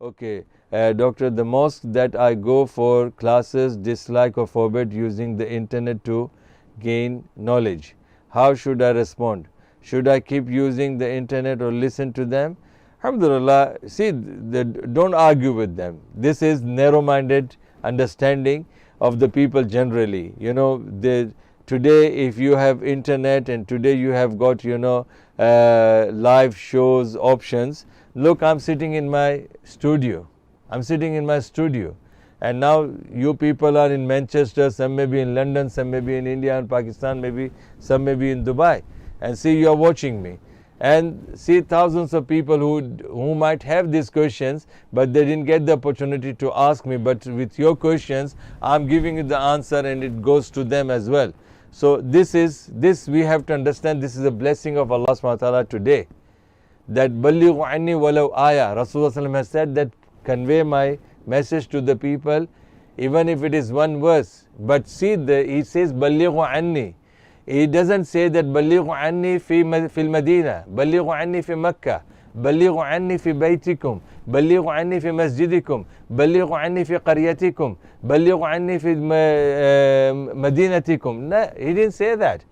Okay, doctor, the mosque that I go for classes dislike or forbid using the internet to gain knowledge. How should I respond? Should I keep using the internet or listen to them? Alhamdulillah, see, don't argue with them. This is narrow-minded understanding of the people generally. You know, today if you have internet and today you have got, live shows, options. Look, I'm sitting in my studio. I'm sitting in my studio. And now you people are in Manchester, some may be in London, some may be in India and Pakistan, maybe some may be in Dubai. And see, you are watching me. And see thousands of people who might have these questions, but they didn't get the opportunity to ask me. But with your questions, I'm giving you the answer and it goes to them as well. So this we have to understand, this is a blessing of Allah subhanahu wa ta'ala today. That Ballighu anni walau ayah. Rasulullah has said that convey my message to the people, even if it is one verse. But see, he says Ballighu anni. He doesn't say that Ballighu anni fil Madina, Ballighu anni fi Mecca, Ballighu anni fi BEIJING, Ballighu anni fi Masjidikum, Ballighu anni fi qaryatikum, Ballighu anni fi Madinatikum. No, he didn't say that.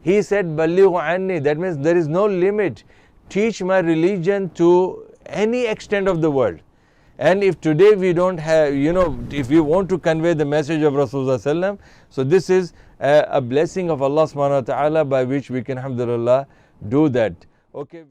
He said Ballighu anni. That means there is no limit. Teach my religion to any extent of the world. And if today we don't have, if we want to convey the message of Rasulullah, so this is a blessing of Allah subhanahu wa ta'ala by which we can, alhamdulillah, do that. Okay.